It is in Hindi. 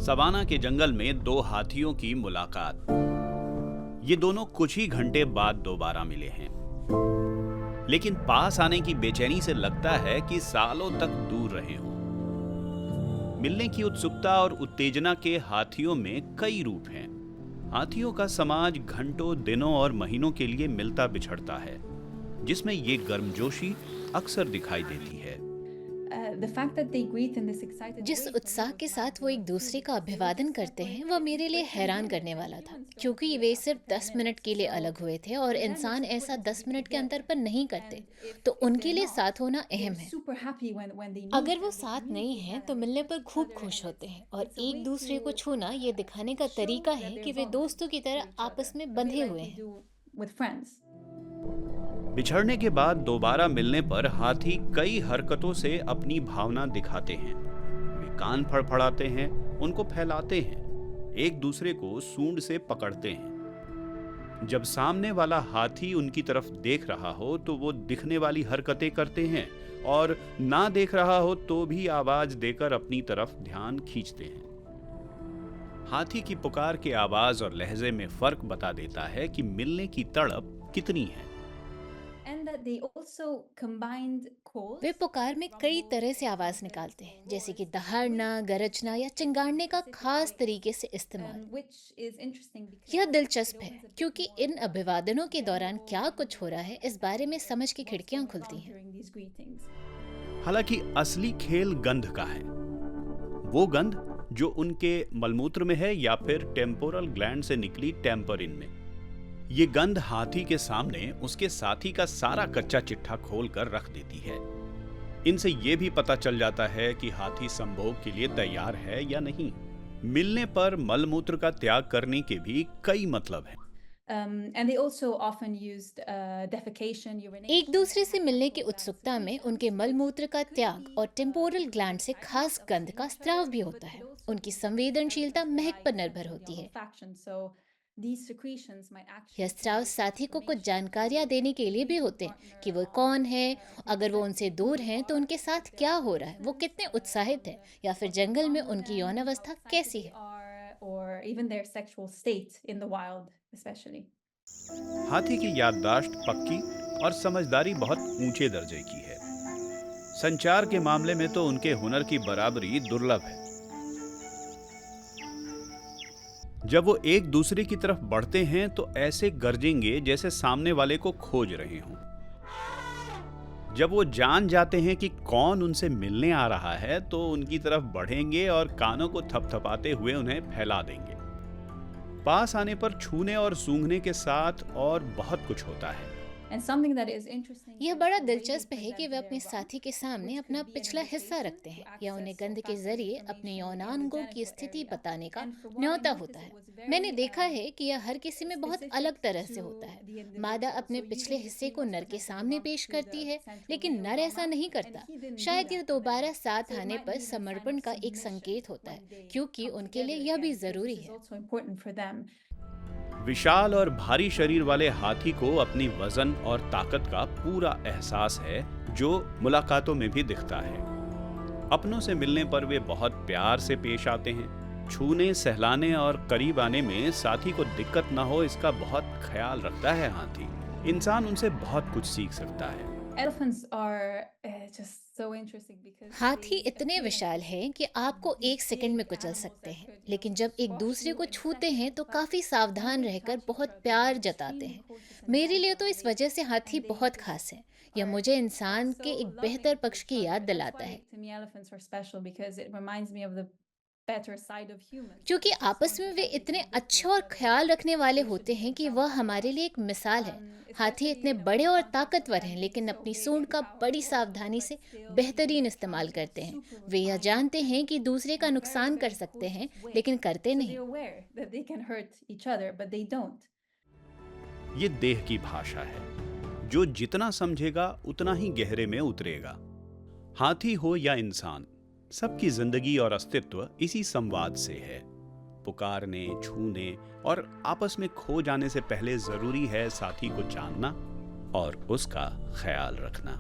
सवाना के जंगल में दो हाथियों की मुलाकात। ये दोनों कुछ ही घंटे बाद दोबारा मिले हैं, लेकिन पास आने की बेचैनी से लगता है कि सालों तक दूर रहे हों। मिलने की उत्सुकता और उत्तेजना के हाथियों में कई रूप हैं। हाथियों का समाज घंटों, दिनों और महीनों के लिए मिलता बिछड़ता है, जिसमें ये गर्मजोशी अक्सर दिखाई देती है। जिस उत्साह के साथ वो एक दूसरे का अभिवादन करते हैं वह मेरे लिए हैरान करने वाला था, क्योंकि वे सिर्फ 10 मिनट के लिए अलग हुए थे और इंसान ऐसा 10 मिनट के अंतर पर नहीं करते, तो उनके लिए साथ होना अहम है। अगर वो साथ नहीं हैं तो मिलने पर खूब खुश होते हैं और एक दूसरे को छूना ये दिखाने का तरीका है कि वे दोस्तों की तरह आपस में बंधे हुए हैं। बिछड़ने के बाद दोबारा मिलने पर हाथी कई हरकतों से अपनी भावना दिखाते हैं। वे कान फड़फड़ाते हैं, उनको फैलाते हैं, एक दूसरे को सूंड से पकड़ते हैं। जब सामने वाला हाथी उनकी तरफ देख रहा हो तो वो दिखने वाली हरकतें करते हैं, और ना देख रहा हो तो भी आवाज देकर अपनी तरफ ध्यान खींचते हैं। हाथी की पुकार के आवाज और लहजे में फर्क बता देता है कि मिलने की तड़प कितनी है। वे पुकार में कई तरह से आवाज निकालते हैं, जैसे कि दहाड़ना, गरजना या चिंगाड़ने का खास तरीके से इस्तेमाल। यह दिलचस्प है क्योंकि इन अभिवादनों के दौरान क्या कुछ हो रहा है इस बारे में समझ की खिड़कियां खुलती हैं। हालांकि असली खेल गंध का है, वो गंध जो उनके मलमूत्र में है या फिर टेम्पोरल ग्लैंड से निकली टेम्परिन में। ये गंध हाथी के सामने उसके साथी का सारा कच्चा चिट्ठा खोलकर रख देती है। इनसे ये भी पता चल जाता है कि हाथी संभोग के लिए तैयार है या नहीं। मिलने पर मलमूत्र का त्याग करने के भी कई मतलब हैं। एक दूसरे से मिलने की उत्सुकता में उनके मलमूत्र का त्याग और टेम्पोरल ग्लैंड से खास गंध का स्राव भी होता है। उनकी संवेदनशीलता महक पर निर्भर होती है। यह स्राव साथी को कुछ जानकारियां देने के लिए भी होते हैं कि वो कौन है, अगर वो उनसे दूर हैं तो उनके साथ क्या हो रहा है, वो कितने उत्साहित हैं, या फिर जंगल में उनकी यौन अवस्था कैसी है। हाथी की याददाश्त पक्की और समझदारी बहुत ऊंचे दर्जे की है। संचार के मामले में तो उनके हुनर की बराबरी दुर्लभ है। जब वो एक दूसरे की तरफ बढ़ते हैं तो ऐसे गरजेंगे जैसे सामने वाले को खोज रहे हों। जब वो जान जाते हैं कि कौन उनसे मिलने आ रहा है तो उनकी तरफ बढ़ेंगे और कानों को थपथपाते हुए उन्हें फैला देंगे। पास आने पर छूने और सूंघने के साथ और बहुत कुछ होता है। यह बड़ा दिलचस्प है कि वे अपने साथी के सामने अपना पिछला हिस्सा रखते हैं, या उन्हें गंध के जरिए अपने यौनांगों की स्थिति बताने का न्योता होता है। मैंने देखा है कि यह हर किसी में बहुत अलग तरह से होता है। मादा अपने पिछले हिस्से को नर के सामने पेश करती है, लेकिन नर ऐसा नहीं करता। शायद यह दोबारा साथ आने पर समर्पण का एक संकेत होता है, क्योंकि उनके लिए यह भी जरूरी है। विशाल और भारी शरीर वाले हाथी को अपनी वजन और ताकत का पूरा एहसास है, जो मुलाकातों में भी दिखता है। अपनों से मिलने पर वे बहुत प्यार से पेश आते हैं। छूने, सहलाने और करीब आने में साथी को दिक्कत ना हो, इसका बहुत ख्याल रखता है हाथी। इंसान उनसे बहुत कुछ सीख सकता है। हाथी इतने विशाल हैं कि आपको एक सेकंड में कुचल सकते हैं, लेकिन जब एक दूसरे को छूते हैं तो काफी सावधान रहकर बहुत प्यार जताते हैं। मेरे लिए तो इस वजह से हाथी बहुत खास है। यह मुझे इंसान के एक बेहतर पक्ष की याद दिलाता है, क्योंकि आपस में वे इतने अच्छे और ख्याल रखने वाले होते हैं कि वह हमारे लिए एक मिसाल है। हाथी इतने बड़े और ताकतवर हैं, लेकिन अपनी सूंड का बड़ी सावधानी से बेहतरीन इस्तेमाल करते हैं। वे यह जानते हैं कि दूसरे का नुकसान कर सकते हैं, लेकिन करते नहीं। ये देह की भाषा है, जो जितना समझेगा उतना ही गहरे में उतरेगा। हाथी हो या इंसान, सबकी जिंदगी और अस्तित्व इसी संवाद से है। पुकारने, छूने और आपस में खो जाने से पहले जरूरी है साथी को जानना और उसका ख्याल रखना।